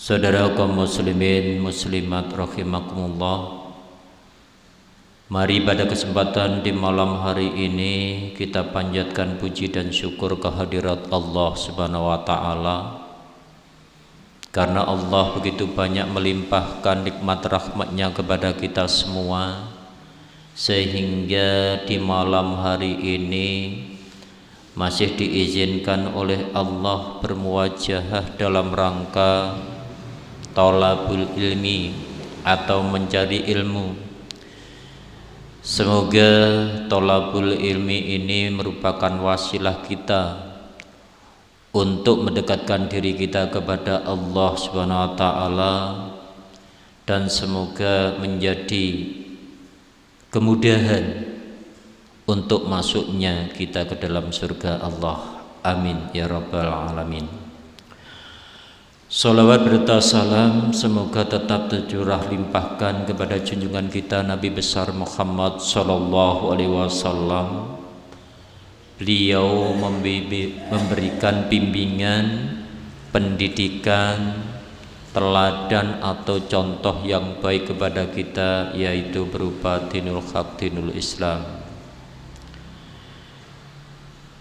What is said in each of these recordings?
Saudara kaum muslimin muslimat rahimakumullah, mari pada kesempatan di malam hari ini kita panjatkan puji dan syukur kehadirat Allah Subhanahu wa taala, karena Allah begitu banyak melimpahkan nikmat rahmatnya kepada kita semua, sehingga di malam hari ini masih diizinkan oleh Allah bermuwajahah dalam rangka thalabul ilmi atau mencari ilmu. Semoga thalabul ilmi ini merupakan wasilah kita untuk mendekatkan diri kita kepada Allah Subhanahu wa taala, dan semoga menjadi kemudahan untuk masuknya kita ke dalam surga Allah. Amin ya rabbal alamin. Salawat berta salam semoga tetap tercurah limpahkan kepada junjungan kita Nabi besar Muhammad sallallahu alaihi wasallam. Beliau memberikan bimbingan, pendidikan, teladan atau contoh yang baik kepada kita, yaitu berupa dinul haq, dinul Islam.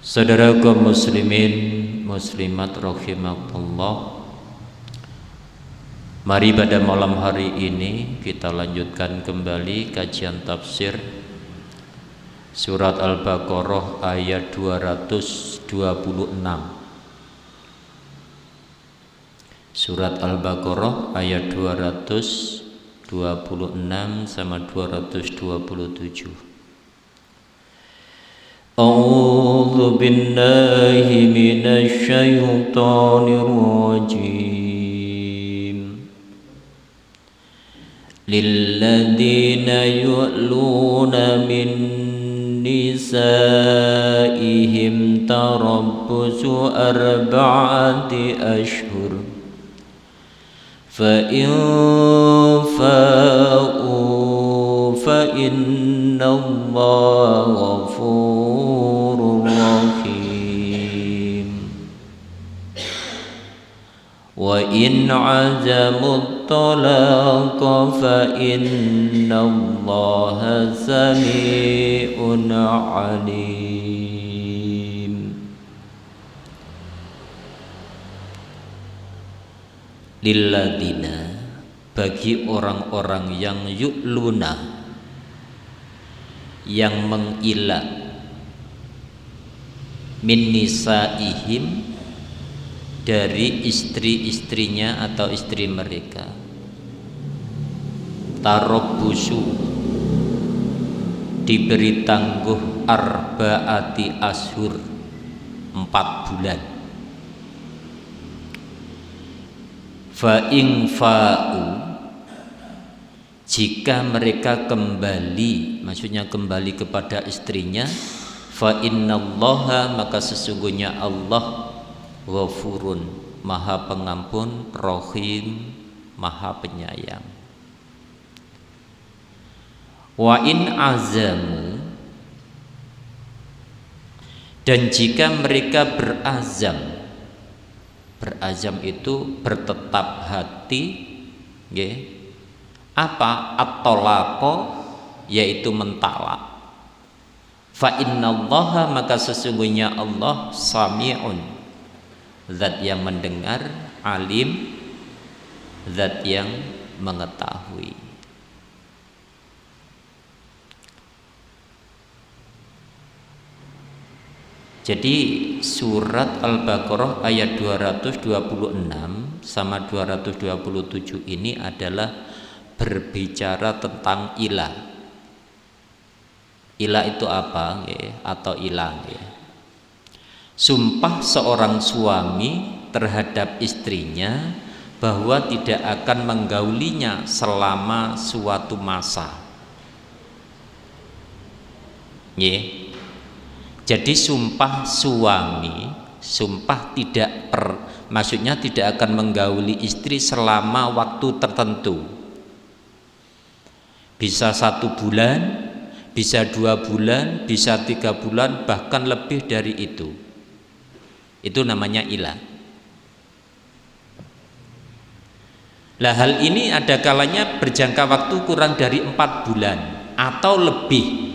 Saudara kaum muslimin muslimat rahimakumullah, mari pada malam hari ini kita lanjutkan kembali kajian tafsir surat Al-Baqarah ayat 226. Surat Al-Baqarah ayat 226 sama 227. A'udzu billahi minasy syaithanir rajim. Lilladzina yu'luna min nisaihim tarabbusu arba'ati ashhur fa in fa'u fa innallaha ghafurur rahim wa in 'azamu الطلاق فإن الله سميع عليم. Lilladzina, bagi orang-orang yang yu'luna, yang mengilah, min nisaihim, dari istri-istrinya atau istri mereka, tarabbusu, diberi tangguh arba'ati ashur, 4 bulan. Fa in fa'u, jika mereka kembali, maksudnya kembali kepada istrinya, fa innallaha, maka sesungguhnya Allah Ghafurun, maha pengampun, Rahim, maha penyayang. Wa in azamu, dan jika mereka berazam, berazam itu bertetap hati, apa? At-talaqa, yaitu mentalak. Fa innallaha, maka sesungguhnya Allah sami'un, zat yang mendengar, alim, zat yang mengetahui. Jadi surat Al-Baqarah ayat 226 sama 227 ini adalah berbicara tentang ilah. Ilah itu apa? Atau ilah, sumpah seorang suami terhadap istrinya bahwa tidak akan menggaulinya selama suatu masa. Jadi sumpah suami, sumpah maksudnya tidak akan menggauli istri selama waktu tertentu. Bisa 1 bulan, bisa 2 bulan, bisa 3 bulan, bahkan lebih dari itu. Itu namanya ilah. Lah hal ini ada kalanya berjangka waktu kurang dari 4 bulan atau lebih.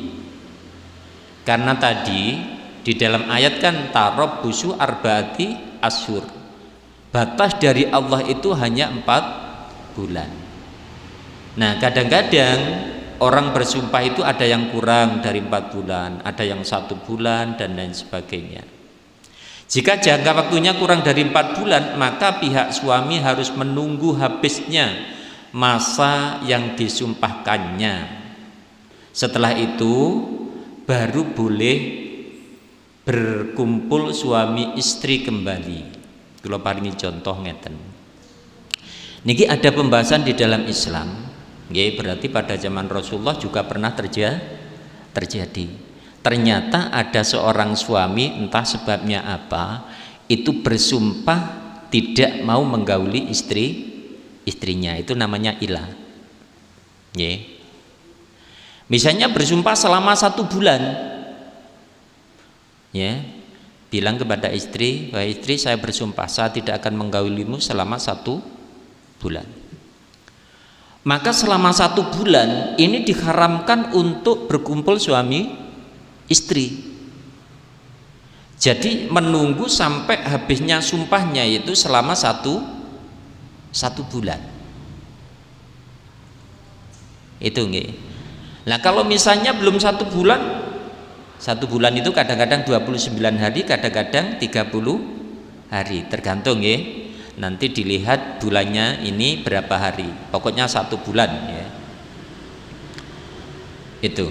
Karena tadi di dalam ayat kan tarabbusu arba'ati asyhur. Batas dari Allah itu hanya 4 bulan. Nah, kadang-kadang orang bersumpah itu ada yang kurang dari 4 bulan, ada yang 1 bulan dan lain sebagainya. Jika jangka waktunya kurang dari 4 bulan, maka pihak suami harus menunggu habisnya masa yang disumpahkannya. Setelah itu baru boleh berkumpul suami istri kembali. Kalau paringi contoh ngeten. Niki ada pembahasan di dalam Islam. Nggih, berarti pada zaman Rasulullah juga pernah terjadi. Ternyata ada seorang suami, entah sebabnya apa, itu bersumpah tidak mau menggauli istrinya. Itu namanya ilah. Misalnya bersumpah selama 1 bulan, bilang kepada istri, wahai istri, saya bersumpah saya tidak akan menggaulimu selama 1 bulan. Maka selama 1 bulan ini diharamkan untuk berkumpul suami istri. Jadi menunggu sampai habisnya sumpahnya itu selama satu bulan. Itu nggih. Nah, kalau misalnya belum 1 bulan, 1 bulan itu kadang-kadang 29 hari, kadang-kadang 30 hari, tergantung nggih. Nanti dilihat bulannya ini berapa hari. Pokoknya 1 bulan ya. Itu.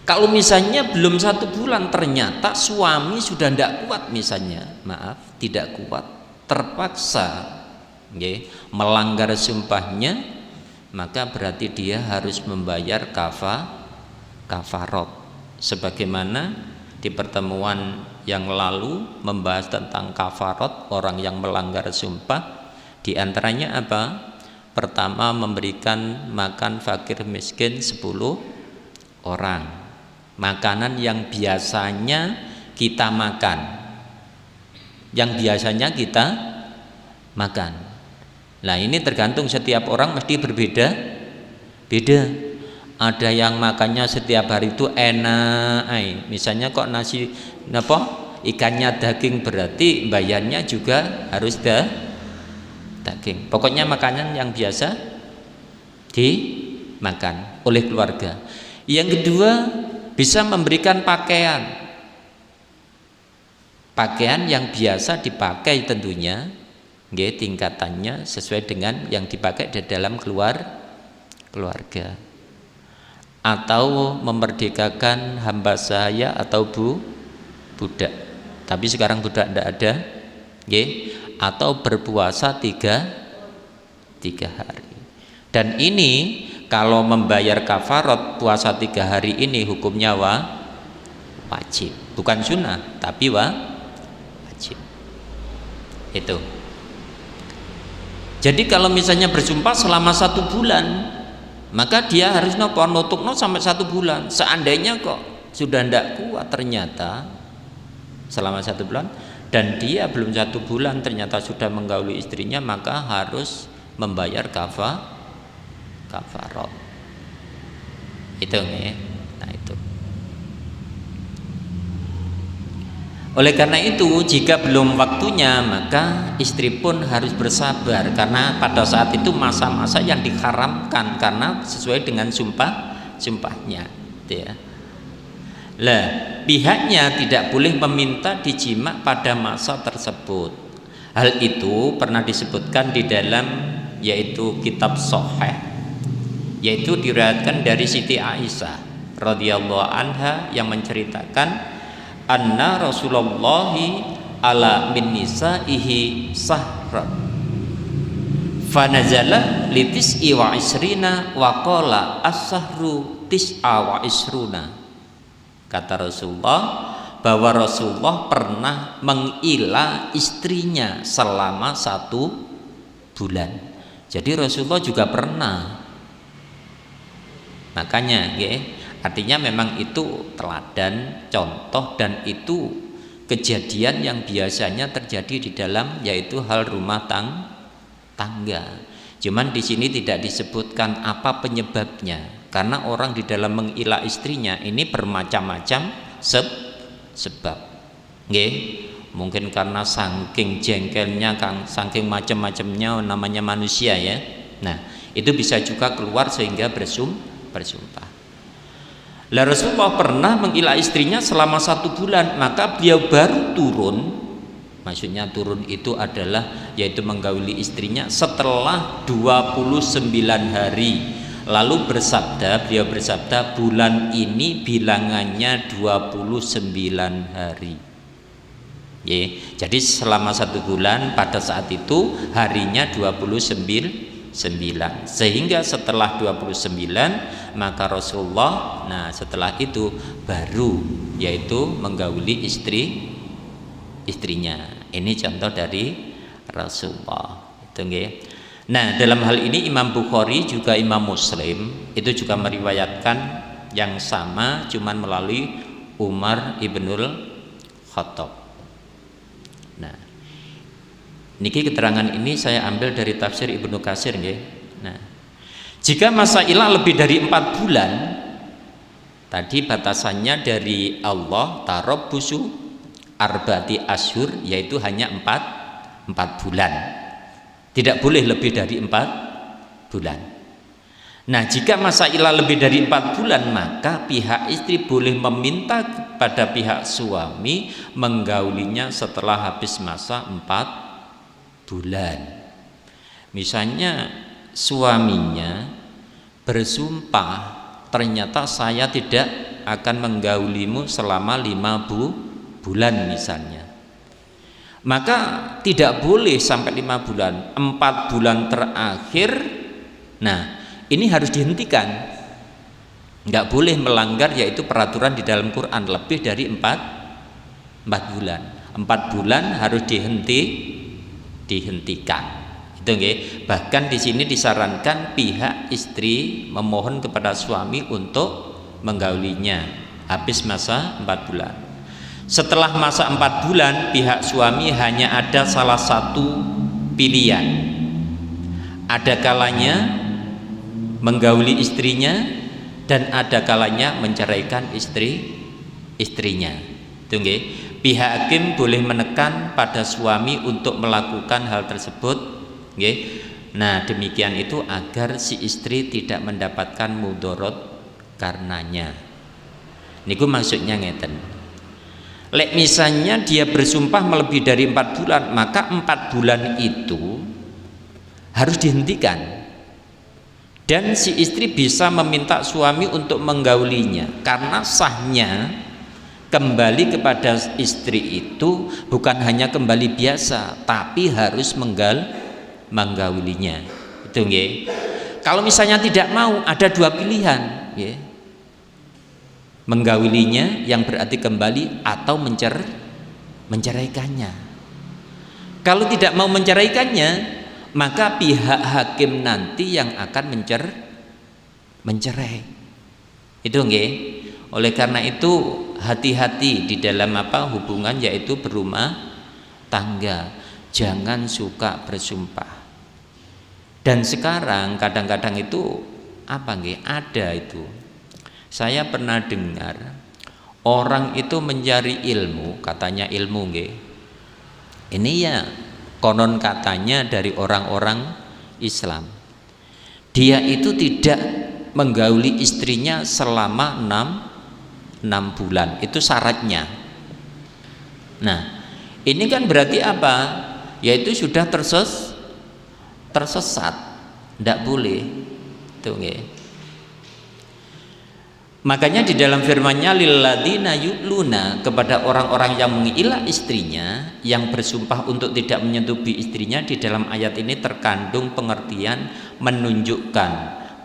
Kalau misalnya belum 1 bulan ternyata suami sudah tidak kuat, misalnya tidak kuat, terpaksa melanggar sumpahnya, maka berarti dia harus membayar kafarat. Sebagaimana di pertemuan yang lalu membahas tentang kafarat orang yang melanggar sumpah, di antaranya apa? Pertama, memberikan makan fakir miskin 10 orang. Makanan yang biasanya kita makan, Nah, ini tergantung setiap orang mesti beda. Ada yang makannya setiap hari itu enak, misalnya kok nasi ikannya daging, berarti bayarnya juga harus daging. Pokoknya makanan yang biasa dimakan oleh keluarga. Yang kedua, bisa memberikan pakaian yang biasa dipakai, tentunya tingkatannya sesuai dengan yang dipakai di dalam keluarga. Atau memerdekakan hamba sahaya atau budak, tapi sekarang budak tidak ada, atau berpuasa 3 hari. Dan ini kalau membayar kafarat puasa 3 hari ini hukumnya wajib, bukan sunnah tapi wajib. Itu. Jadi kalau misalnya bersumpah selama 1 bulan, maka dia harus nutukno sampai 1 bulan. Seandainya kok sudah tidak kuat ternyata selama 1 bulan dan dia belum 1 bulan ternyata sudah menggauli istrinya, maka harus membayar kafarat. Itu ya. Nah, itu. Oleh karena itu, jika belum waktunya, maka istri pun harus bersabar, karena pada saat itu masa-masa yang diharamkan karena sesuai dengan sumpahnya, ya. Lah, pihaknya tidak boleh meminta dijima pada masa tersebut. Hal itu pernah disebutkan di dalam yaitu kitab Sahih, yaitu diriwayatkan dari Siti Aisyah radhiyallahu anha yang menceritakan anna Rasulullah ala min nisaihi sahra fanazala li tis'i wa isrina wa qala as-sahru tis'a wa isruna. Kata Rasulullah bahwa Rasulullah pernah mengilah istrinya selama 1 bulan. Jadi Rasulullah juga pernah. Makanya artinya memang itu teladan, contoh, dan itu kejadian yang biasanya terjadi di dalam yaitu hal rumah tangga. Cuman di sini tidak disebutkan apa penyebabnya, karena orang di dalam mengilah istrinya ini bermacam-macam sebab. Nggih, mungkin karena saking jengkelnya, saking macam-macamnya namanya manusia ya. Nah, itu bisa juga keluar sehingga bersumpah. Lah Rasulullah pernah mengilah istrinya selama 1 bulan, maka beliau baru turun. Maksudnya turun itu adalah yaitu menggauli istrinya setelah 29 hari. Lalu beliau bersabda, bulan ini bilangannya 29 hari. Jadi selama 1 bulan pada saat itu harinya 29. Sehingga setelah 29 maka Rasulullah setelah itu baru yaitu menggauli istrinya. Ini contoh dari Rasulullah itu nggih. Nah, dalam hal ini Imam Bukhari juga Imam Muslim itu juga meriwayatkan yang sama, cuman melalui Umar ibnul Khattab. Nah, niki keterangan ini saya ambil dari tafsir Ibnu Katsir nggih. Nah, jika masa ilah lebih dari 4 bulan, tadi batasannya dari Allah tarabbusu arba'ati asyhur, yaitu hanya 4 bulan. Tidak boleh lebih dari 4 bulan. Nah, jika masa ilah lebih dari 4 bulan, maka pihak istri boleh meminta kepada pihak suami menggaulinya setelah habis masa 4 bulan. Misalnya suaminya bersumpah, ternyata saya tidak akan menggaulimu selama 5 bulan misalnya, maka tidak boleh sampai 5 bulan, 4 bulan terakhir. Nah, ini harus dihentikan, nggak boleh melanggar yaitu peraturan di dalam Quran lebih dari 4 bulan. 4 bulan harus dihentikan. Itu nggih. Bahkan di sini disarankan pihak istri memohon kepada suami untuk menggaulinya habis masa 4 bulan. Setelah masa 4 bulan, pihak suami hanya ada salah satu pilihan. Ada kalanya menggauli istrinya dan ada kalanya menceraikan istrinya. Itu nggih. Pihak hakim boleh menekan pada suami untuk melakukan hal tersebut, nggih. Nah, demikian itu agar si istri tidak mendapatkan mudorot karenanya. Niku maksudnya ngeten. Lek misalnya dia bersumpah melebihi dari 4 bulan, maka 4 bulan itu harus dihentikan. Dan si istri bisa meminta suami untuk menggaulinya, karena sahnya kembali kepada istri itu bukan hanya kembali biasa, tapi harus menggaulinya. Itu nggih. Kalau misalnya tidak mau, ada 2 pilihan, nggih. Menggaulinya yang berarti kembali atau menceraikannya. Kalau tidak mau menceraikannya, maka pihak hakim nanti yang akan mencerai. Itu nggih. Oleh karena itu hati-hati di dalam hubungan yaitu berumah tangga, jangan suka bersumpah. Dan sekarang kadang-kadang itu ada itu. Saya pernah dengar orang itu mencari ilmu, katanya ilmu nggih. Ini ya konon katanya dari orang-orang Islam. Dia itu tidak menggauli istrinya selama 6 bulan, itu syaratnya. Nah, ini kan berarti apa? Yaitu sudah tersesat, tidak boleh. Itu nggih. Makanya di dalam firman-Nya lilladzina yu'luna, kepada orang-orang yang mengilah istrinya, yang bersumpah untuk tidak menyentuhi istrinya, di dalam ayat ini terkandung pengertian menunjukkan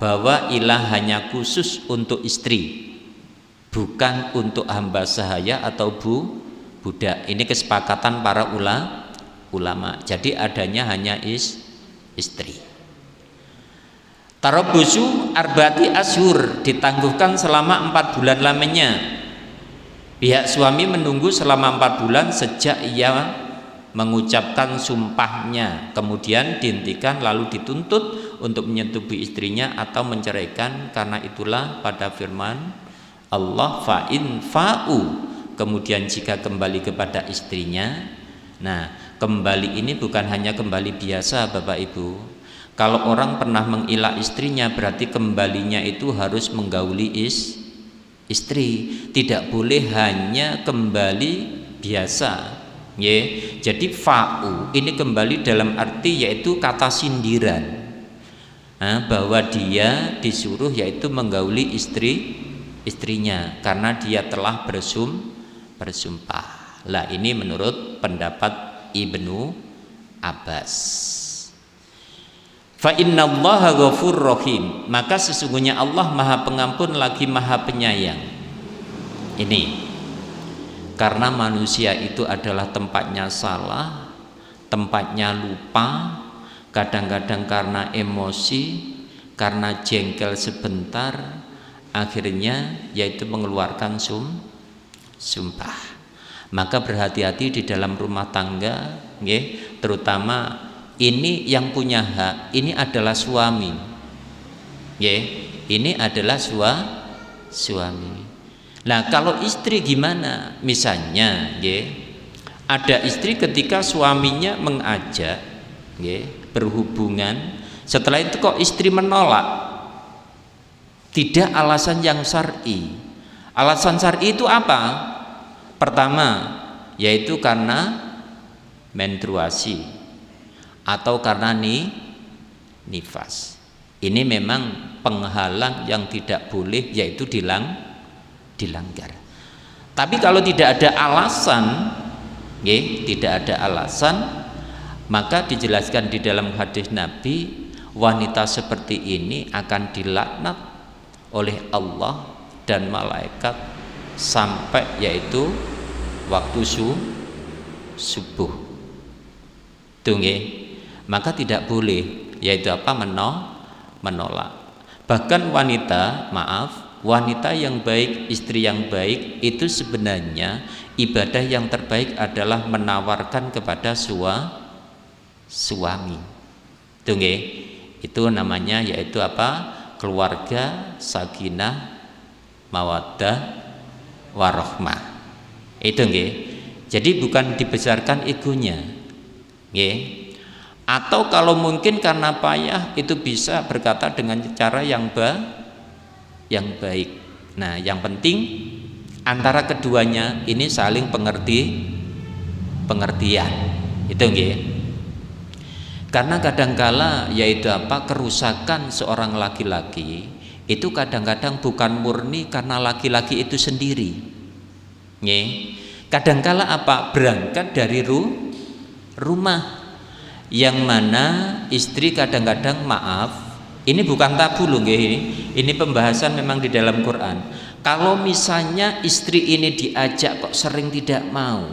bahwa ilah hanya khusus untuk istri, bukan untuk hamba sahaya atau budak. Ini kesepakatan para ulama. Jadi adanya hanya istri. Tarabbusu arba'ati asyhur, ditangguhkan selama 4 bulan lamanya. Pihak suami menunggu selama 4 bulan sejak ia mengucapkan sumpahnya, kemudian dihentikan lalu dituntut untuk menyetubuhi istrinya atau menceraikan. Karena itulah pada firman Allah, fa'in fa'u, kemudian jika kembali kepada istrinya. Nah, kembali ini bukan hanya kembali biasa Bapak Ibu. Kalau orang pernah mengilah istrinya, berarti kembalinya itu harus menggauli istri, tidak boleh hanya kembali biasa. Jadi fa'u ini kembali dalam arti yaitu kata sindiran, bahwa dia disuruh yaitu menggauli istrinya karena dia telah bersumpah. Lah ini menurut pendapat Ibnu Abbas. Fa innallaha ghafurur rahim, maka sesungguhnya Allah Maha Pengampun lagi Maha Penyayang. Ini karena manusia itu adalah tempatnya salah, tempatnya lupa, kadang-kadang karena emosi, karena jengkel sebentar, akhirnya yaitu mengeluarkan sumpah. Maka berhati-hati di dalam rumah tangga, terutama ini yang punya hak, ini adalah suami, ini adalah suami. Nah, kalau istri gimana? Misalnya, ada istri ketika suaminya mengajak, berhubungan, setelah itu kok istri menolak, tidak alasan yang syar'i. Alasan syar'i itu apa? Pertama, yaitu karena menstruasi atau karena nifas. Ini memang penghalang yang tidak boleh, yaitu dilanggar. Tapi kalau tidak ada alasan, tidak ada alasan, maka dijelaskan di dalam hadis Nabi, wanita seperti ini akan dilaknat oleh Allah dan malaikat sampai yaitu waktu subuh. Tunggu. Maka tidak boleh yaitu apa? Menolak. Bahkan wanita yang baik, istri yang baik itu sebenarnya ibadah yang terbaik adalah menawarkan kepada suami. Tunggu. Itu namanya yaitu apa? Keluarga sakinah mawaddah warahmah. Itu nggih. Jadi bukan dibesarkan egonya. Nggih. Atau kalau mungkin karena payah, itu bisa berkata dengan cara yang baik. Nah, yang penting antara keduanya ini saling pengertian. Itu nggih. Karena kadangkala yaitu apa? Kerusakan seorang laki-laki itu kadang-kadang bukan murni karena laki-laki itu sendiri. Kadangkala apa? Berangkat dari rumah, yang mana istri kadang-kadang ini bukan tabu loh, ini pembahasan memang di dalam Quran. Kalau misalnya istri ini diajak kok sering tidak mau,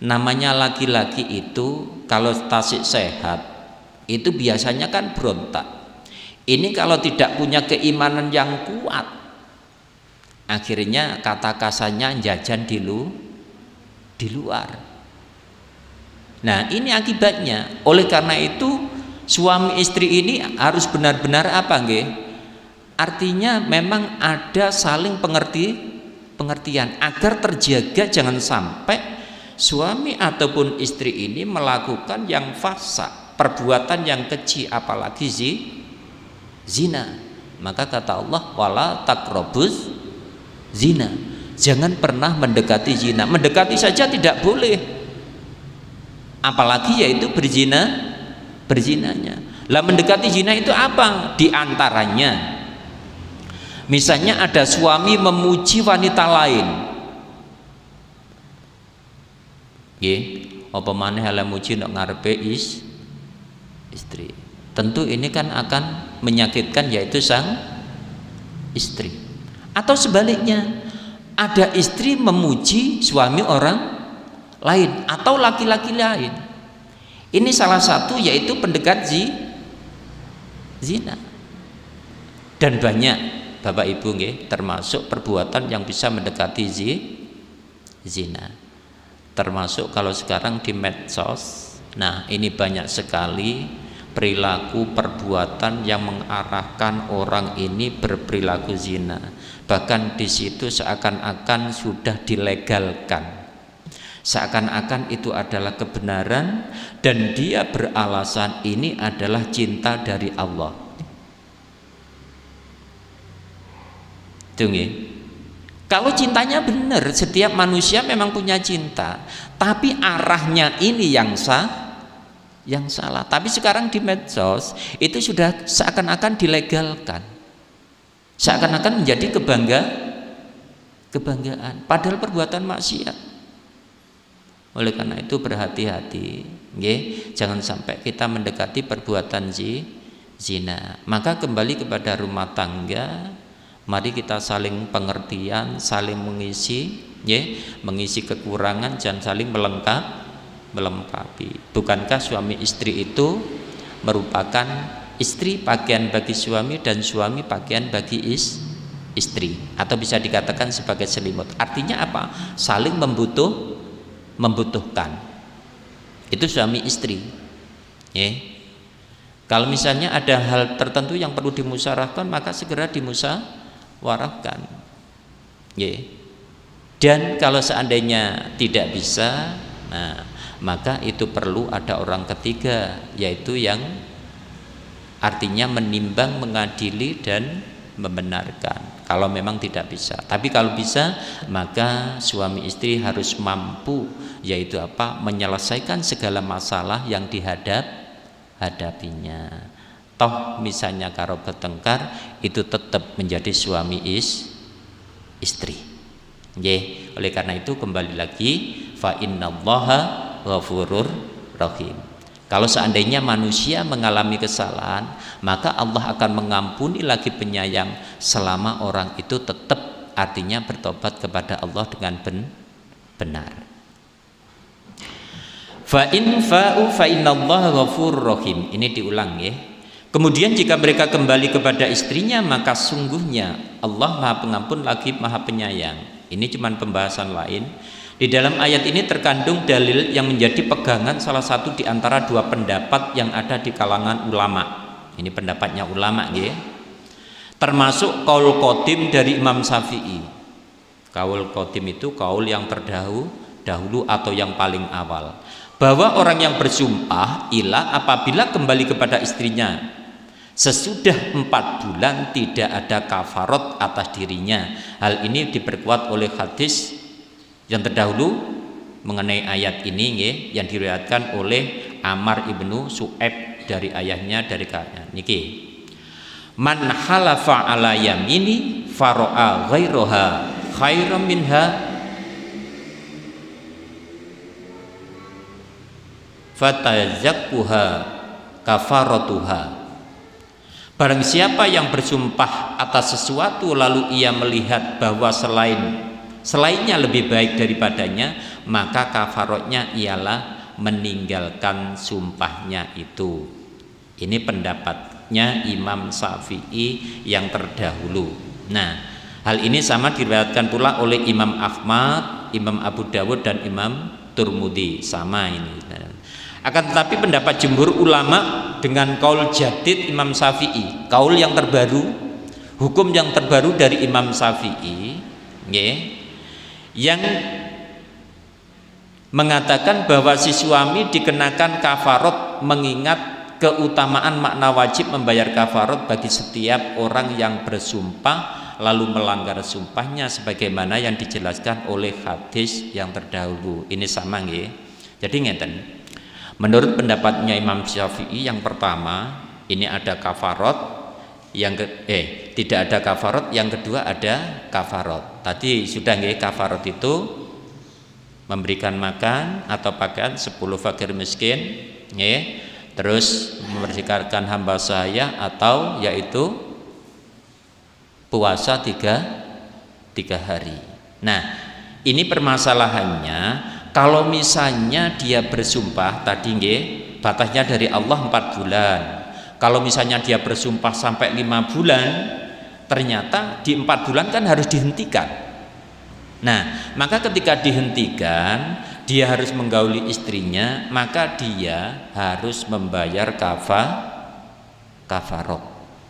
namanya laki-laki itu kalau tasik sehat itu biasanya kan berontak. Ini kalau tidak punya keimanan yang kuat, akhirnya kata kasarnya jajan di luar. Nah, ini akibatnya. Oleh karena itu suami istri ini harus benar-benar apa nggih? Artinya memang ada saling pengertian agar terjaga jangan sampai suami ataupun istri ini melakukan yang fasik, perbuatan yang keji, apalagi zina. Maka kata Allah, wala taqrabuz zina. Jangan pernah mendekati zina. Mendekati saja tidak boleh. Apalagi yaitu berzinanya. Lah mendekati zina itu apa? Di antaranya misalnya ada suami memuji wanita lain. Apa maneh ala muji nek ngarepe istri. Tentu ini kan akan menyakitkan yaitu sang istri. Atau sebaliknya, ada istri memuji suami orang lain atau laki-laki lain. Ini salah satu yaitu pendekat zina. Dan banyak Bapak Ibu nggih, termasuk perbuatan yang bisa mendekati zina. Termasuk kalau sekarang di medsos. Nah, ini banyak sekali perilaku perbuatan yang mengarahkan orang ini berperilaku zina. Bahkan di situ seakan-akan sudah dilegalkan, seakan-akan itu adalah kebenaran, dan dia beralasan ini adalah cinta dari Allah. Tunggu, kalau cintanya benar, setiap manusia memang punya cinta, tapi arahnya ini yang salah. Tapi sekarang di medsos itu sudah seakan-akan dilegalkan, seakan-akan menjadi kebanggaan, padahal perbuatan maksiat. Oleh karena itu berhati-hati, jangan sampai kita mendekati perbuatan zina. Maka kembali kepada rumah tangga, mari kita saling pengertian, saling mengisi, mengisi kekurangan, jangan saling melengkapi. Bukankah suami istri itu merupakan istri pakaian bagi suami dan suami pakaian bagi istri, atau bisa dikatakan sebagai selimut. Artinya apa? Saling membutuhkan. Itu suami istri. Kalau misalnya ada hal tertentu yang perlu dimusyawarahkan, maka segera dimusyawarahkan. Dan kalau seandainya tidak bisa, maka itu perlu ada orang ketiga, yaitu yang artinya menimbang, mengadili dan membenarkan. Kalau memang tidak bisa, tapi kalau bisa, maka suami istri harus mampu, yaitu apa? Menyelesaikan segala masalah yang dihadapinya. Toh misalnya kalau bertengkar, itu tetap menjadi suami istri. Oleh karena itu kembali lagi, fa innallaha ghafurur rahim. Kalau seandainya manusia mengalami kesalahan, maka Allah akan mengampuni lagi penyayang selama orang itu tetap artinya bertobat kepada Allah dengan benar. Fa in fa'u fa innallaha ghafurur rahim. Ini diulang ya. Kemudian jika mereka kembali kepada istrinya, maka sungguhnya Allah Maha Pengampun lagi Maha Penyayang. Ini cuma pembahasan lain. Di dalam ayat ini terkandung dalil yang menjadi pegangan salah satu di antara dua pendapat yang ada di kalangan ulama. Ini pendapatnya ulama ya. Termasuk kaul qadim dari Imam Syafi'i. Kaul qadim itu kaul yang terdahulu atau yang paling awal. Bahwa orang yang bersumpah ilah apabila kembali kepada istrinya sesudah 4 bulan tidak ada kafarat atas dirinya. Hal ini diperkuat oleh hadis yang terdahulu mengenai ayat ini yang diriwayatkan oleh Ammar ibnu Su'aib dari ayahnya dari kakaknya. Niki, man halafa ala yamini faro'a ghairaha khairan minha fatazakkuha kafaratuha. Barang siapa yang bersumpah atas sesuatu lalu ia melihat bahwa selainnya lebih baik daripadanya, maka kafaratnya ialah meninggalkan sumpahnya itu. Ini pendapatnya Imam Syafi'i yang terdahulu. Nah, hal ini sama diriwayatkan pula oleh Imam Ahmad, Imam Abu Dawud dan Imam Turmudi, sama ini. Akan tetapi pendapat jumhur ulama dengan kaul jadid Imam Syafi'i, kaul yang terbaru, hukum yang terbaru dari Imam Syafi'i, yang mengatakan bahwa si suami dikenakan kafarat mengingat keutamaan makna wajib membayar kafarat bagi setiap orang yang bersumpah lalu melanggar sumpahnya sebagaimana yang dijelaskan oleh hadis yang terdahulu. Ini sama nggih. Jadi ngeten. Menurut pendapatnya Imam Syafi'i yang pertama, ini ada kafarat, yang tidak ada kafarat, yang kedua ada kafarat. Tadi sudah nggih, kafarat itu memberikan makan atau pakaian 10 fakir miskin, terus membersihkan hamba sahaya, atau yaitu puasa 3 hari. Nah, ini permasalahannya. Kalau misalnya dia bersumpah tadi nggih, batasnya dari Allah 4 bulan. Kalau misalnya dia bersumpah sampai 5 bulan, ternyata di 4 bulan kan harus dihentikan. Nah, maka ketika dihentikan, dia harus menggauli istrinya, maka dia harus membayar kafarot.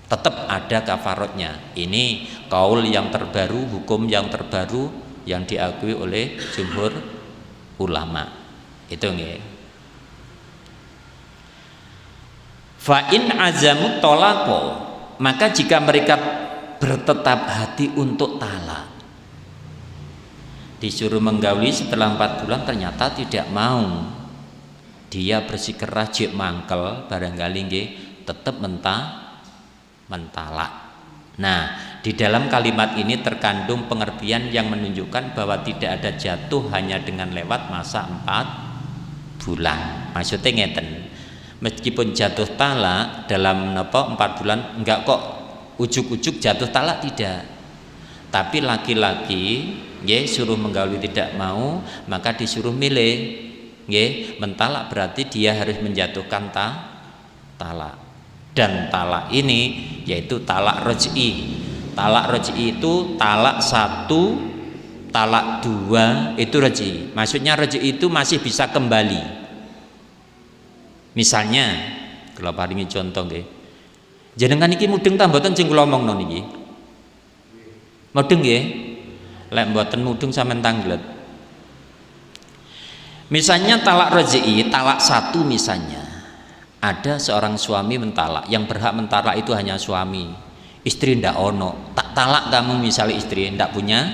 Tetap ada kafarotnya. Ini kaul yang terbaru, hukum yang terbaru yang diakui oleh jumhur ulama. Itu nggih. Fa in azamu tolako, maka jika mereka bertetap hati untuk talak, disuruh menggauli setelah 4 bulan ternyata tidak mau, dia bersikeras jek mangkel, barangkali nggih tetap mentalak. Nah, di dalam kalimat ini terkandung pengertian yang menunjukkan bahwa tidak ada jatuh hanya dengan lewat masa 4 bulan. Maksudnya ngeten, meskipun jatuh talak dalam 4 bulan, enggak kok ujuk-ujuk jatuh talak, tidak. Tapi laki-laki suruh menggauli tidak mau, maka disuruh milih. Mentalak berarti dia harus menjatuhkan talak. Dan talak ini yaitu talak raj'i. Talak raj'i itu talak 1, talak 2 itu raj'i. Maksudnya raj'i itu masih bisa kembali. Misalnya kalau paringi contoh nggih. Jenengan iki mudeng ta mboten sing kula omongno niki? Mudeng nggih? Lek mboten mudeng sampean tanglet. Misalnya talak raj'i, talak 1 misalnya. Ada seorang suami mentalak, yang berhak mentalak itu hanya suami, istri ndak ono. Tak talak kamu misalnya istri ndak punya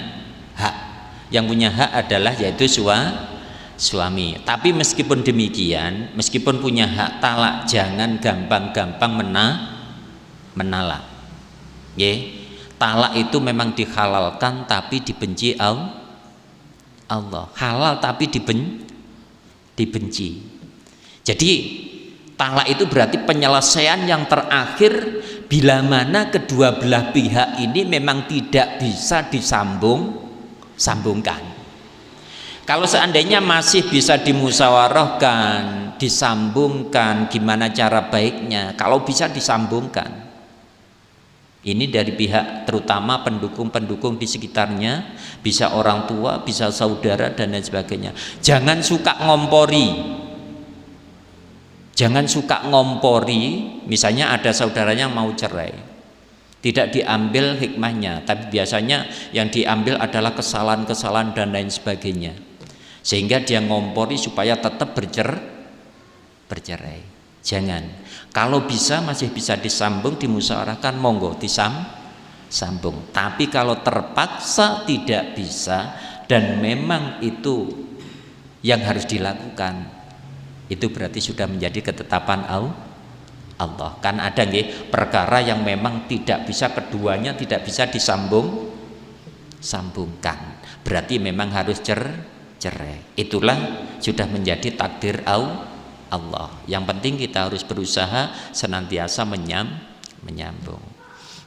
hak, yang punya hak adalah yaitu suami. Tapi meskipun demikian, meskipun punya hak talak, jangan gampang-gampang menalak. Talak itu memang dihalalkan tapi dibenci Allah. Halal tapi dibenci. Jadi talak itu berarti penyelesaian yang terakhir bila mana kedua belah pihak ini memang tidak bisa disambungkan. Kalau seandainya masih bisa dimusyawarahkan, disambungkan, gimana cara baiknya, kalau bisa disambungkan. Ini dari pihak terutama pendukung-pendukung di sekitarnya, bisa orang tua, bisa saudara dan lain sebagainya. Jangan suka ngompori. Jangan suka ngompori, misalnya ada saudaranya mau cerai, tidak diambil hikmahnya, tapi biasanya yang diambil adalah kesalahan-kesalahan dan lain sebagainya, sehingga dia ngompori supaya tetap bercerai. Jangan. Kalau bisa masih bisa disambung, dimusyawarahkan, monggo disambung. Tapi kalau terpaksa tidak bisa dan memang itu yang harus dilakukan, itu berarti sudah menjadi ketetapan Allah. Kan ada nggih perkara yang memang tidak bisa, keduanya tidak bisa sambungkan. Berarti memang harus cerai. Itulah sudah menjadi takdir Allah. Yang penting kita harus berusaha senantiasa menyambung.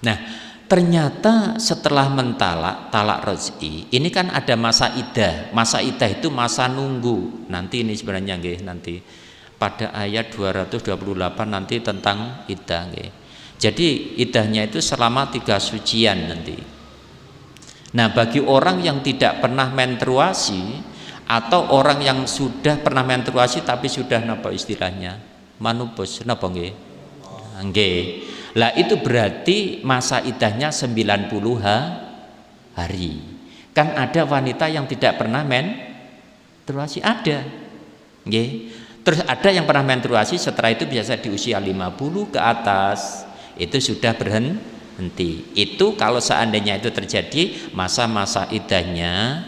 Nah, ternyata setelah talak raj'i, ini kan ada masa iddah. Masa iddah itu masa nunggu. Nanti ini sebenarnya nggih, nanti pada ayat 228 nanti tentang iddah nggih. Jadi iddahnya itu selama 3 sucian nanti. Nah, bagi orang yang tidak pernah menstruasi atau orang yang sudah pernah menstruasi tapi sudah napa istilahnya? Manupus napa nggih? Nggih. Lah itu berarti masa iddahnya 90 hari. Kan ada wanita yang tidak pernah menstruasi, ada. Nggih. Terus ada yang pernah menstruasi, setelah itu biasa di usia 50 ke atas itu sudah berhenti. Itu kalau seandainya itu terjadi masa-masa iddahnya,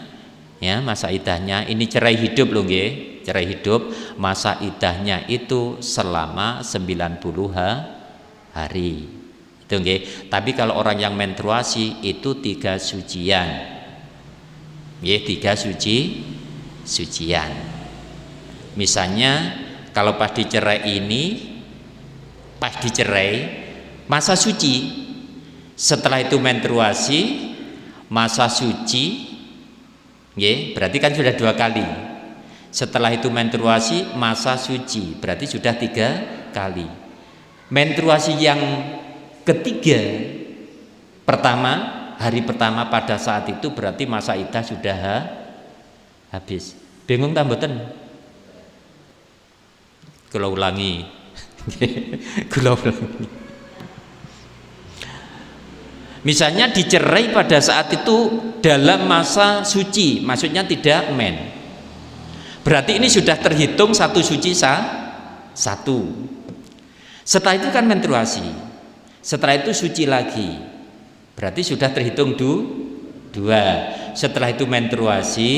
ya, masa iddahnya ini cerai hidup loh nggih. Cerai hidup, masa iddahnya itu selama 90 hari. Itu nggih. Tapi kalau orang yang menstruasi itu 3 sucian. Nggih, 3 sucian. Misalnya kalau pas dicerai masa suci. Setelah itu menstruasi, masa suci. Nggih, berarti kan sudah 2 kali. Setelah itu menstruasi, masa suci, berarti sudah 3 kali. Menstruasi yang ketiga, hari pertama pada saat itu berarti masa iddah sudah habis. Bingung ta mboten? Kula ulangi. Kula ulangi. Misalnya dicerai pada saat itu dalam masa suci, maksudnya tidak men. Berarti ini sudah terhitung satu suci satu. Setelah itu kan menstruasi. Setelah itu suci lagi. Berarti sudah terhitung dua. Setelah itu menstruasi,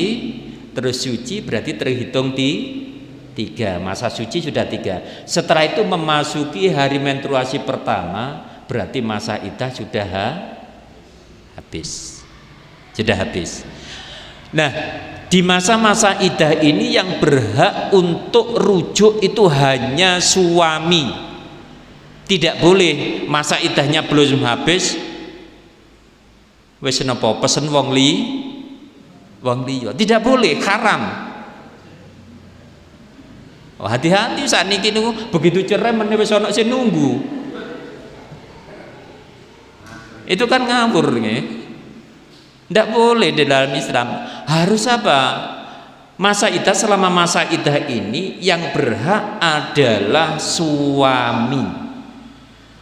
terus suci, berarti terhitung tiga. Masa suci sudah 3. Setelah itu memasuki hari menstruasi pertama, berarti masa iddah sudah habis. Sudah habis. Nah, di masa-masa iddah ini yang berhak untuk rujuk itu hanya suami. Tidak boleh masa iddahnya belum habis wis napa pesen wong liya. Tidak boleh, haram. Oh, hati-hati saat niki niku begitu cerai meneh wis ana sing nunggu. Itu kan ngawur nggih. Tidak boleh di dalam Islam. Harus apa? Masa iddah, selama masa iddah ini yang berhak adalah suami.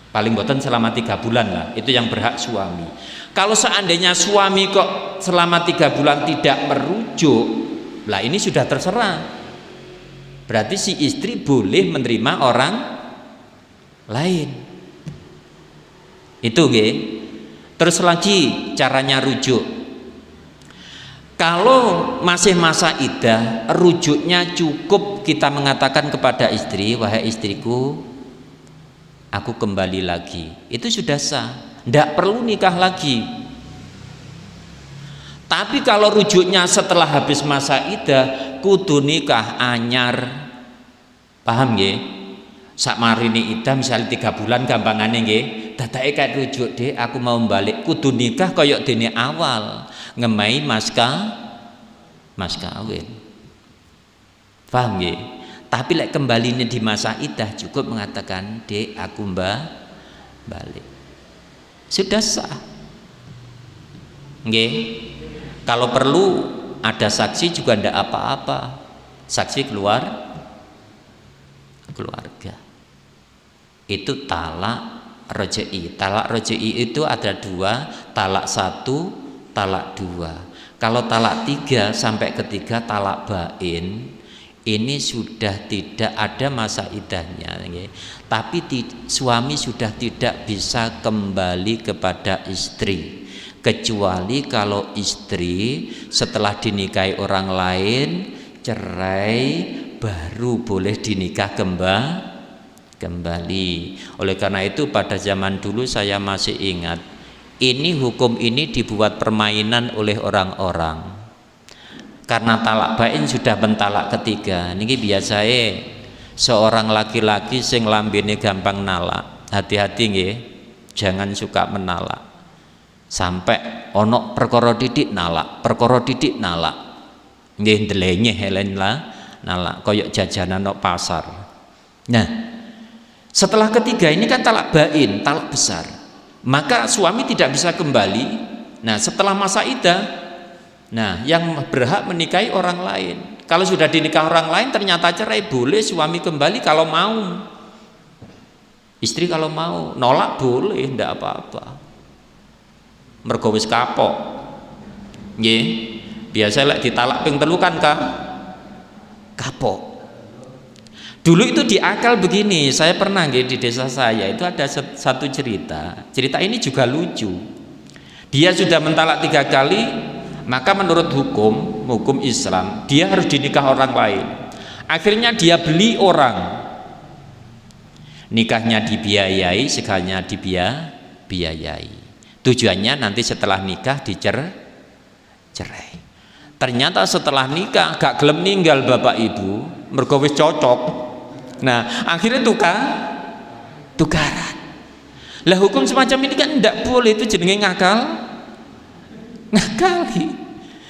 Paling boten selama 3 bulan lah. Itu yang berhak suami. Kalau seandainya suami kok selama 3 bulan tidak merujuk, lah ini sudah terserah. Berarti si istri boleh menerima orang lain. Itu nggih. Terus lagi caranya rujuk. Kalau masih masa iddah, rujuknya cukup kita mengatakan kepada istri, wahai istriku, aku kembali lagi. Itu sudah sah. Tidak perlu nikah lagi. Tapi kalau rujuknya setelah habis masa iddah, kudu nikah anyar. Paham nggih? Sak marini iddah misalnya 3 bulan gampangane nggih. Dadake kayak rujuk, Dek, aku mau balik. Kudu nikah kaya dene awal. Ngemai mas kawin. Paham nggih? Tapi lek kembalinya di masa iddah cukup mengatakan, Dek, aku balik. Sudah sah. Nggih. Kalau perlu ada saksi juga ndak apa-apa. Saksi keluarga. Itu talak raj'i. Talak raj'i itu ada 2, talak 1, talak 2. Kalau talak 3 sampai ketiga talak bain, ini sudah tidak ada masa iddahnya, tapi suami sudah tidak bisa kembali kepada istri, kecuali kalau istri setelah dinikahi orang lain cerai baru boleh dinikah kembali. Oleh karena itu pada zaman dulu saya masih ingat, ini hukum ini dibuat permainan oleh orang-orang. Karena talak bain sudah mentalak ketiga. Niki biasae seorang laki-laki sing lambene gampang nalak. Hati-hati nggih, jangan suka menalak. Sampai ono perkara didik nalak, perkara didik nalak. Nggih ndelenyeh helen lah nalak koyok jajanan nok pasar. Nah, setelah ketiga ini kan talak bain, talak besar. Maka suami tidak bisa kembali. Nah, setelah masa iddah, nah, yang berhak menikahi orang lain. Kalau sudah dinikah orang lain ternyata cerai, boleh suami kembali kalau mau. Istri kalau mau, nolak boleh, ndak apa-apa. Mergo wis kapok. Nggih. Biasa lek ditalak ping 3 kan kapok. Dulu itu di akal begini, saya pernah nggih di desa saya itu ada satu cerita. Cerita ini juga lucu. Dia sudah mentalak 3 kali. Maka menurut hukum Islam dia harus dinikah orang lain. Akhirnya dia beli orang, nikahnya dibiayai, segalanya dibiayai. Tujuannya nanti setelah nikah cerai. Ternyata setelah nikah gak gelem ninggal bapak ibu, mergo wis cocok. Nah akhirnya tukaran. Lah hukum semacam ini kan tidak boleh, itu jenenge ngakali.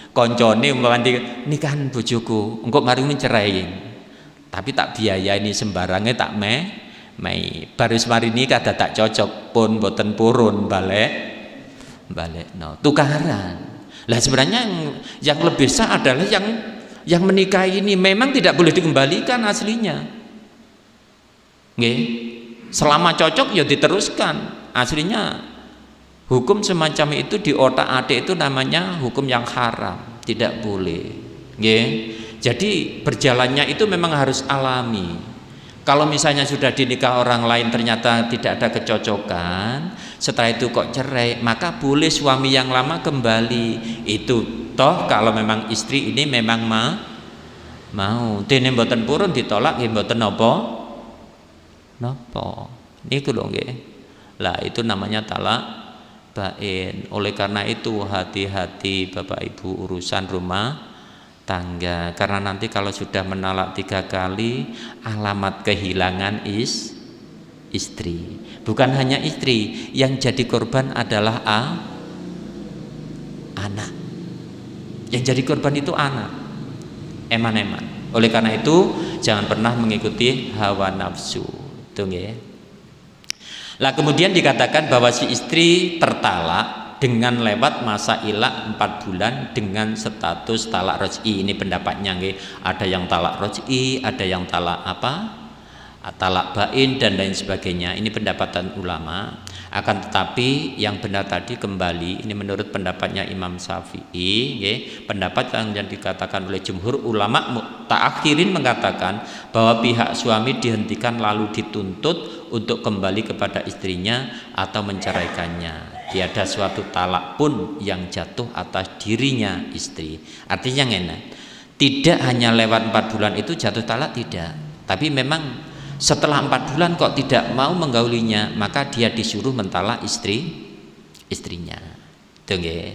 Koncone umpamane nikahan bojoku, engko mari cerai. Tapi tak biayani sembarangnya tak mei. Baru mari nikah tak cocok pun boten purun balik no tukaran. Lah sebenarnya yang lebih sah adalah yang menikah ini memang tidak boleh dikembalikan aslinya. Nggih. Selama cocok ya diteruskan. Aslinya hukum semacam itu di otak-atik itu namanya hukum yang haram, tidak boleh. Nggih. Jadi berjalannya itu memang harus alami. Kalau misalnya sudah dinikah orang lain ternyata tidak ada kecocokan, setelah itu kok cerai, maka boleh suami yang lama kembali. Itu toh kalau memang istri ini memang mau. Dene mboten purun ditolak nggih mboten napa. Niku lho nggih. Lah itu namanya talak bain. Oleh karena itu hati-hati Bapak Ibu urusan rumah tangga, karena nanti kalau sudah menalak 3 kali alamat kehilangan istri. Bukan hanya istri, yang jadi korban adalah anak. Yang jadi korban itu anak, eman-eman. Oleh karena itu jangan pernah mengikuti hawa nafsu. Itu nggih. Lah kemudian dikatakan bahwa si istri tertalak dengan lewat masa ilak 4 bulan dengan status talak roj'i. Ini pendapatnya nggih. Ada yang talak roj'i, ada yang talak talak bain dan lain sebagainya. Ini pendapatan ulama. Akan tetapi yang benar tadi kembali ini menurut pendapatnya Imam Syafi'i, nggih. Pendapat yang dikatakan oleh jumhur ulama mutaakhirin mengatakan bahwa pihak suami dihentikan lalu dituntut untuk kembali kepada istrinya atau menceraikannya. Tiada suatu talak pun yang jatuh atas dirinya istri. Artinya enak. Tidak hanya lewat 4 bulan itu jatuh talak, tidak. Tapi memang setelah 4 bulan kok tidak mau menggaulinya, maka dia disuruh mentalak istrinya. Itu nggih.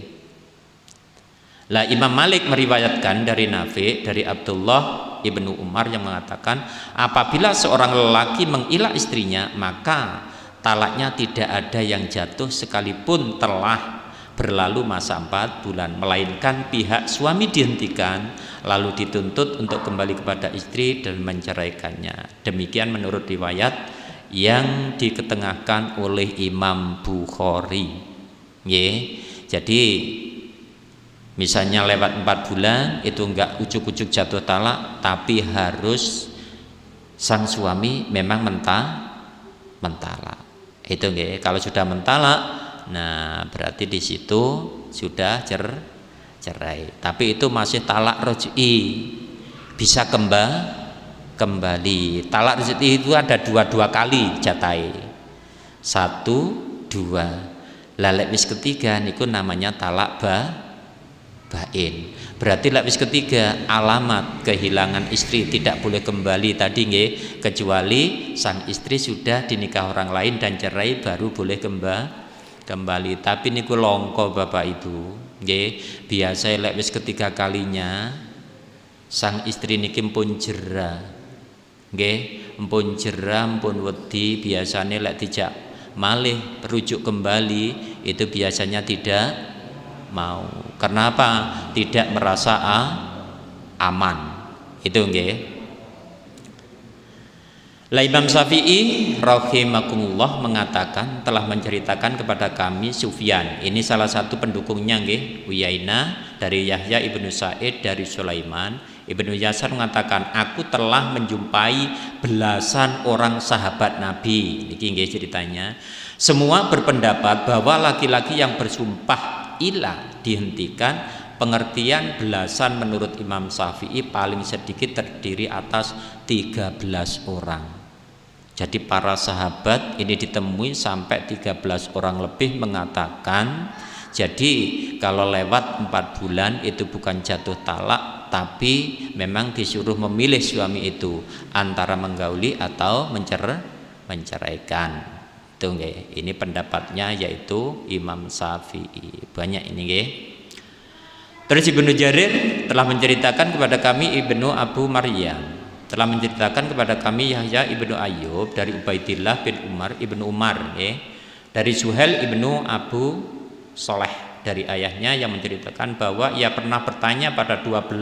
Lah Imam Malik meriwayatkan dari Nafi, dari Abdullah ibnu Umar yang mengatakan apabila seorang lelaki mengilak istrinya maka talaknya tidak ada yang jatuh sekalipun telah berlalu masa 4 bulan, melainkan pihak suami dihentikan lalu dituntut untuk kembali kepada istri dan menceraikannya. Demikian menurut riwayat yang diketengahkan oleh Imam Bukhari. Jadi misalnya lewat 4 bulan itu enggak ujuk-ujuk jatuh talak, tapi harus sang suami memang mentalak. Itu nggih. Kalau sudah mentalak, nah berarti di situ sudah cerai. Tapi itu masih talak roj'i, bisa kembali. Talak roj'i itu ada 2 kali jatai. 1, 2. Lalek wis ketiga niku namanya talak bain. Berarti lek wis ketiga alamat kehilangan istri tidak boleh kembali tadi nggih, kecuali sang istri sudah dinikah orang lain dan cerai baru boleh kembali. Tapi niku longko Bapak Ibu nggih. Biasa lek wis ketiga kalinya sang istri niki pun jera. Nggih, mpun jera, mpun wedi, biasanya lek dijak malih rujuk kembali itu biasanya tidak mau. Kenapa? Tidak merasa aman. Itu nggih. La Imam Syafi'i rahimakumullah mengatakan telah menceritakan kepada kami Sufyan. Ini salah satu pendukungnya nggih, Uyainah dari Yahya ibnu Sa'id dari Sulaiman. Ibnu Yasar mengatakan aku telah menjumpai belasan orang sahabat Nabi. Niki nggih ceritanya. Semua berpendapat bahwa laki-laki yang bersumpah ilah dihentikan. Pengertian belasan menurut Imam Syafi'i paling sedikit terdiri atas 13 orang. Jadi para sahabat ini ditemui sampai 13 orang lebih mengatakan jadi kalau lewat 4 bulan itu bukan jatuh talak, tapi memang disuruh memilih suami itu antara menggauli atau menceraikan. Ini pendapatnya yaitu Imam Syafi'i. Banyak ini nggih. Terus Ibnu Jarir telah menceritakan kepada kami Ibnu Abu Maryam telah menceritakan kepada kami Yahya ibnu Ayyub dari Ubaidillah bin Umar ibnu Umar dari Suhail ibnu Abu Soleh dari ayahnya yang menceritakan bahwa ia pernah bertanya pada 12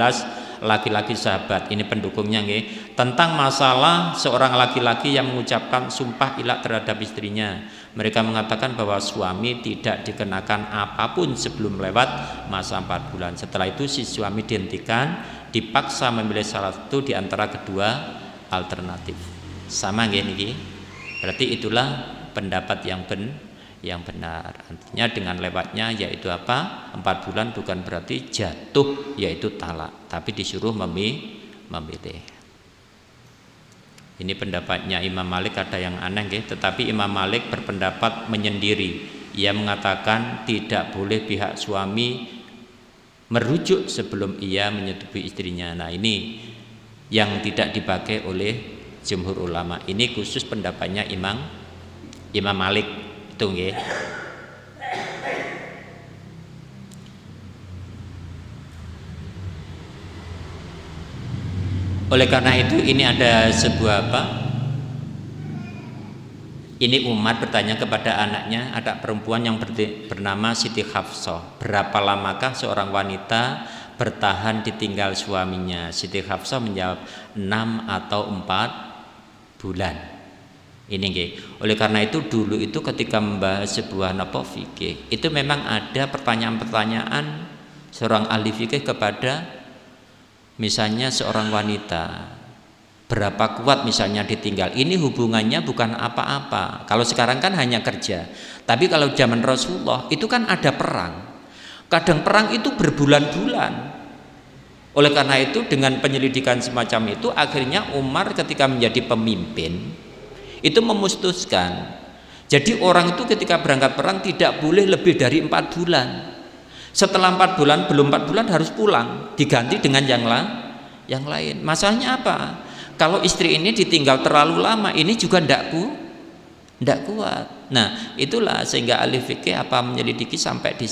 laki-laki sahabat, ini pendukungnya nggih, tentang masalah seorang laki-laki yang mengucapkan sumpah ilah terhadap istrinya. Mereka mengatakan bahwa suami tidak dikenakan apapun sebelum lewat masa 4 bulan. Setelah itu si suami dihentikan dipaksa memilih salah satu di antara kedua alternatif. Sama nggih niki? Berarti itulah pendapat yang benar. Artinya dengan lewatnya yaitu apa? 4 bulan bukan berarti jatuh yaitu talak, tapi disuruh memilih. Ini pendapatnya Imam Malik, ada yang aneh nggih, tetapi Imam Malik berpendapat menyendiri. Ia mengatakan tidak boleh pihak suami merujuk sebelum ia menyetujui istrinya. Nah, ini yang tidak dipakai oleh jumhur ulama. Ini khusus pendapatnya Imam Malik itu nggih. Oleh karena itu ini ada sebuah apa? Ini Umar bertanya kepada anaknya, ada perempuan yang bernama Siti Hafsah. Berapa lamakah seorang wanita bertahan ditinggal suaminya? Siti Hafsah menjawab 6 atau 4 bulan. Ini nggih. Oleh karena itu dulu itu ketika membahas sebuah napa fikih, itu memang ada pertanyaan-pertanyaan seorang ahli fikih kepada misalnya seorang wanita, berapa kuat misalnya ditinggal. Ini hubungannya bukan apa-apa. Kalau sekarang kan hanya kerja. Tapi kalau zaman Rasulullah itu kan ada perang. Kadang perang itu berbulan-bulan. Oleh karena itu dengan penyelidikan semacam itu akhirnya Umar ketika menjadi pemimpin itu memutuskan. Jadi orang itu ketika berangkat perang tidak boleh lebih dari 4 bulan. Setelah 4 bulan, belum 4 bulan harus pulang, diganti dengan yang lain. Masalahnya apa? Kalau istri ini ditinggal terlalu lama, ini juga tidak kuat. Nah, itulah sehingga ahli fikih apa menyelidiki sampai di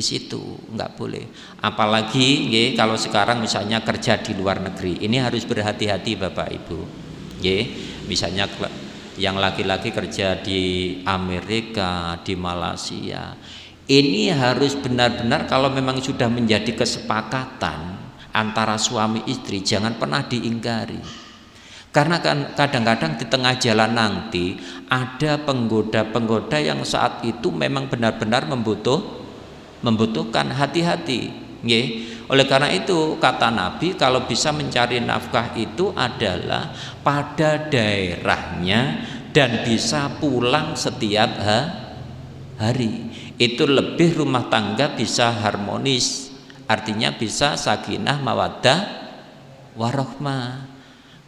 situ, nggak boleh. Apalagi kalau sekarang misalnya kerja di luar negeri, ini harus berhati-hati Bapak Ibu. Misalnya yang laki-laki kerja di Amerika, di Malaysia. Ini harus benar-benar kalau memang sudah menjadi kesepakatan antara suami istri, jangan pernah diingkari. Karena kan kadang-kadang di tengah jalan nanti ada penggoda-penggoda yang saat itu memang benar-benar membutuhkan, hati-hati. Oleh karena itu kata Nabi, kalau bisa mencari nafkah itu adalah pada daerahnya dan bisa pulang setiap hari. Itu lebih rumah tangga bisa harmonis, artinya bisa sakinah mawaddah warahmah.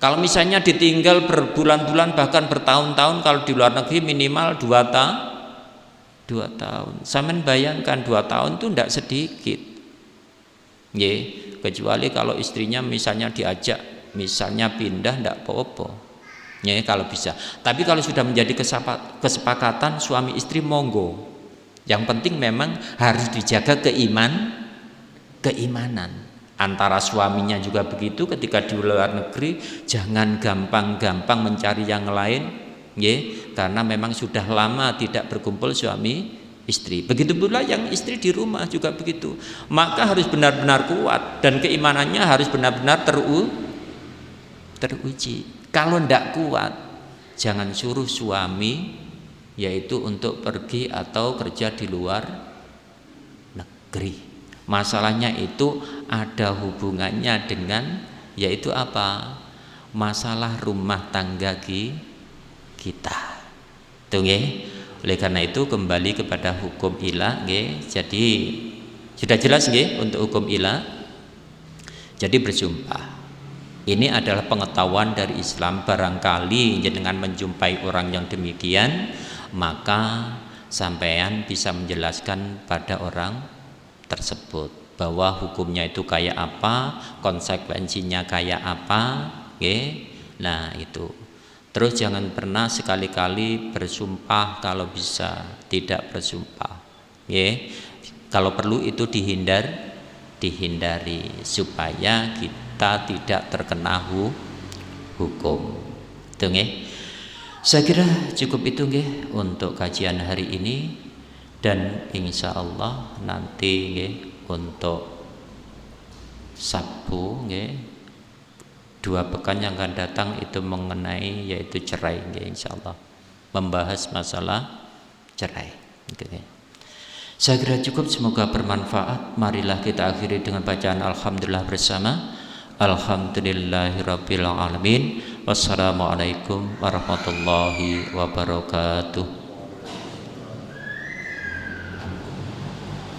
Kalau misalnya ditinggal berbulan-bulan bahkan bertahun-tahun, kalau di luar negeri minimal 2 tahun. Sampeyan bayangkan 2 tahun itu tidak sedikit. Kecuali kalau istrinya misalnya diajak misalnya pindah tidak apa-apa. Kalau bisa. Tapi kalau sudah menjadi kesepakatan suami istri monggo. Yang penting memang harus dijaga keimanan. Antara suaminya juga begitu, ketika di luar negeri jangan gampang-gampang mencari yang lain, karena memang sudah lama tidak berkumpul suami istri. Begitu pula yang istri di rumah juga begitu. Maka harus benar-benar kuat dan keimanannya harus benar-benar teruji. Kalau tidak kuat, jangan suruh suami yaitu untuk pergi atau kerja di luar negeri. Masalahnya itu ada hubungannya dengan yaitu apa? Masalah rumah tangga kita. Tuh nggih. Oleh karena itu kembali kepada hukum ilah nggih. Jadi sudah jelas nggih untuk hukum ilah. Jadi bersumpah. Ini adalah pengetahuan dari Islam. Barangkali dengan menjumpai orang yang demikian, maka sampean bisa menjelaskan pada orang tersebut bahwa hukumnya itu kayak apa, konsekuensinya kayak apa, nah itu. Terus jangan pernah sekali-kali bersumpah, kalau bisa tidak bersumpah, kalau perlu itu dihindari supaya kita tidak terkena hukum. Itu saya kira cukup itu nggih untuk kajian hari ini, dan insya Allah nanti nggih untuk Sabtu nggih 2 pekan yang akan datang itu mengenai yaitu cerai nggih, insya Allah membahas masalah cerai. Saya kira cukup, semoga bermanfaat. Marilah kita akhiri dengan bacaan alhamdulillah bersama. Alhamdulillahirabbil alamin. Wassalamualaikum warahmatullahi wabarakatuh.